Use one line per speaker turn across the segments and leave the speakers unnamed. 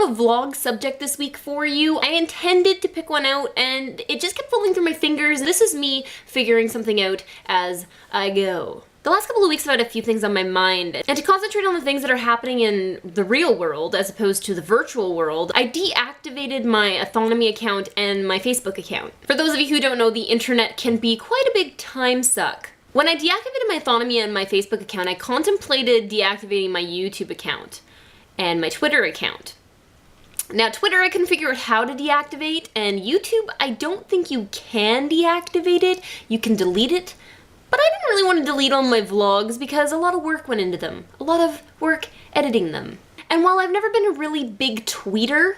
have a vlog subject this week for you. I intended to pick one out and it just kept falling through my fingers. This is me figuring something out as I go. The last couple of weeks I've had a few things on my mind, and to concentrate on the things that are happening in the real world as opposed to the virtual world, I deactivated my Autonomy account and my Facebook account. For those of you who don't know, the internet can be quite a big time suck. When I deactivated my Autonomy and my Facebook account, I contemplated deactivating my YouTube account and my Twitter account. Now, Twitter I couldn't figure out how to deactivate, and YouTube I don't think you can deactivate it. You can delete it. But I didn't really want to delete all my vlogs because a lot of work went into them. A lot of work editing them. And while I've never been a really big Twitterer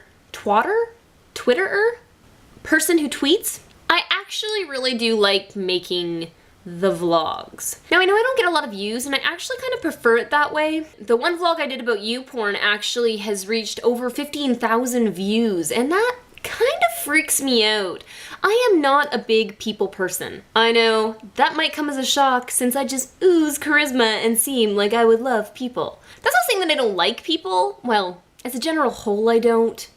person who tweets, I actually really do like making the vlogs. Now I know I don't get a lot of views and I actually kind of prefer it that way. The one vlog I did about YouPorn actually has reached over 15,000 views, and that kind of freaks me out. I am not a big people person. I know, that might come as a shock since I just ooze charisma and seem like I would love people. That's not saying that I don't like people. Well, as a general whole, I don't.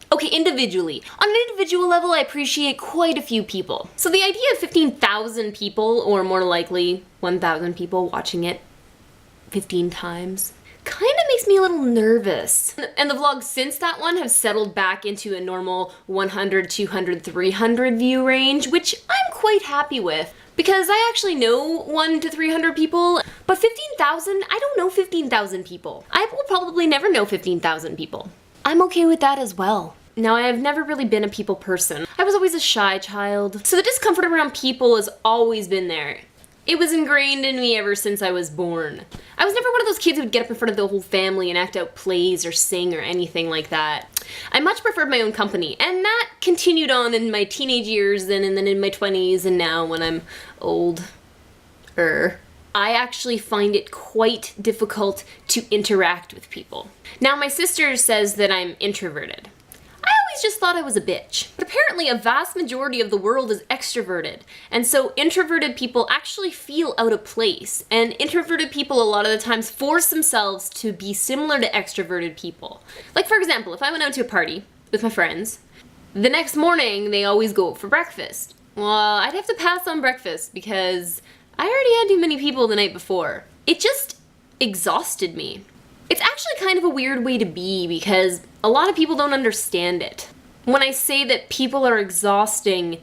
Okay, individually. On an individual level, I appreciate quite a few people. So the idea of 15,000 people, or more likely 1,000 people watching it 15 times, kind of makes me a little nervous. And the vlogs since that one have settled back into a normal 100, 200, 300 view range, which I'm quite happy with. Because I actually know 1 to 300 people, but 15,000, I don't know 15,000 people. I will probably never know 15,000 people. I'm okay with that as well. Now, I have never really been a people person. I was always a shy child, so the discomfort around people has always been there. It was ingrained in me ever since I was born. I was never one of those kids who would get up in front of the whole family and act out plays or sing or anything like that. I much preferred my own company, and that continued on in my teenage years and then in my 20s and now when I'm older. I actually find it quite difficult to interact with people. Now, my sister says that I'm introverted. I always just thought I was a bitch. But apparently a vast majority of the world is extroverted, and so introverted people actually feel out of place, and introverted people a lot of the times force themselves to be similar to extroverted people. Like, for example, if I went out to a party with my friends, the next morning they always go out for breakfast. Well, I'd have to pass on breakfast because I already had too many people the night before. It just exhausted me. It's actually kind of a weird way to be because a lot of people don't understand it. When I say that people are exhausting,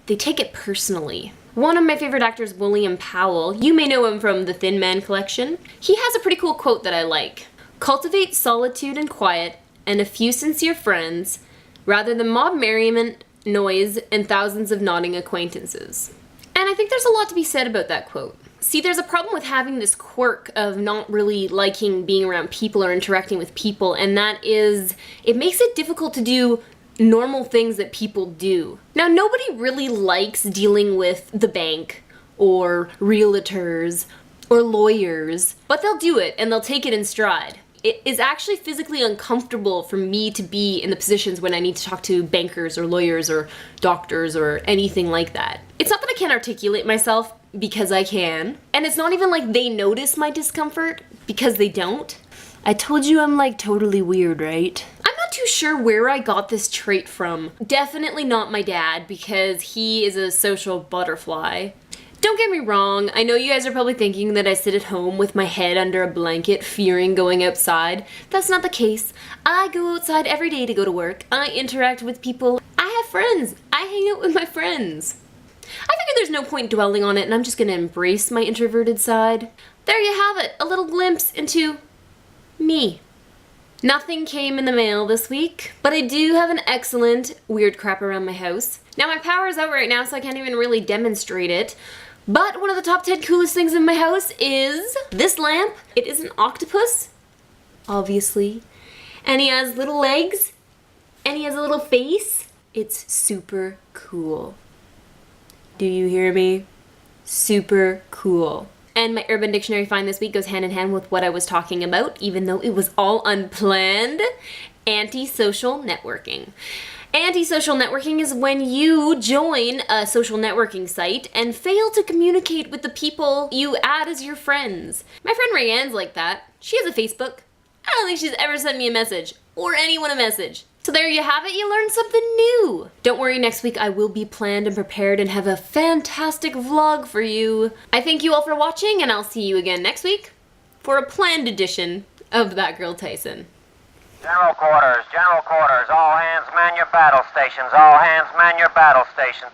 they take it personally. One of my favorite actors, William Powell, you may know him from the Thin Man collection. He has a pretty cool quote that I like. "Cultivate solitude and quiet and a few sincere friends rather than mob merriment, noise, and thousands of nodding acquaintances." And I think there's a lot to be said about that quote. See, there's a problem with having this quirk of not really liking being around people or interacting with people, and that is, it makes it difficult to do normal things that people do. Now, nobody really likes dealing with the bank, or realtors, or lawyers, but they'll do it, and they'll take it in stride. It is actually physically uncomfortable for me to be in the positions when I need to talk to bankers or lawyers or doctors or anything like that. It's not that I can't articulate myself, because I can. And it's not even like they notice my discomfort, because they don't. I told you I'm like totally weird, right? I'm not too sure where I got this trait from. Definitely not my dad, because he is a social butterfly. Don't get me wrong, I know you guys are probably thinking that I sit at home with my head under a blanket fearing going outside. That's not the case. I go outside every day to go to work. I interact with people. I have friends. I hang out with my friends. I figure there's no point dwelling on it and I'm just gonna embrace my introverted side. There you have it, a little glimpse into me. Nothing came in the mail this week, but I do have an excellent weird crap around my house. Now my power is out right now, so I can't even really demonstrate it. But one of the top 10 coolest things in my house is this lamp. It is an octopus, obviously. And he has little legs, and he has a little face. It's super cool. Do you hear me? Super cool. And my Urban Dictionary find this week goes hand in hand with what I was talking about, even though it was all unplanned. Antisocial networking. Antisocial networking is when you join a social networking site and fail to communicate with the people you add as your friends. My friend Rayanne's like that. She has a Facebook. I don't think she's ever sent me a message or anyone a message. So there you have it, you learned something new. Don't worry, next week I will be planned and prepared and have a fantastic vlog for you. I thank you all for watching, and I'll see you again next week for a planned edition of That Girl Tyson.
General quarters, all hands man your battle stations, all hands man your battle stations.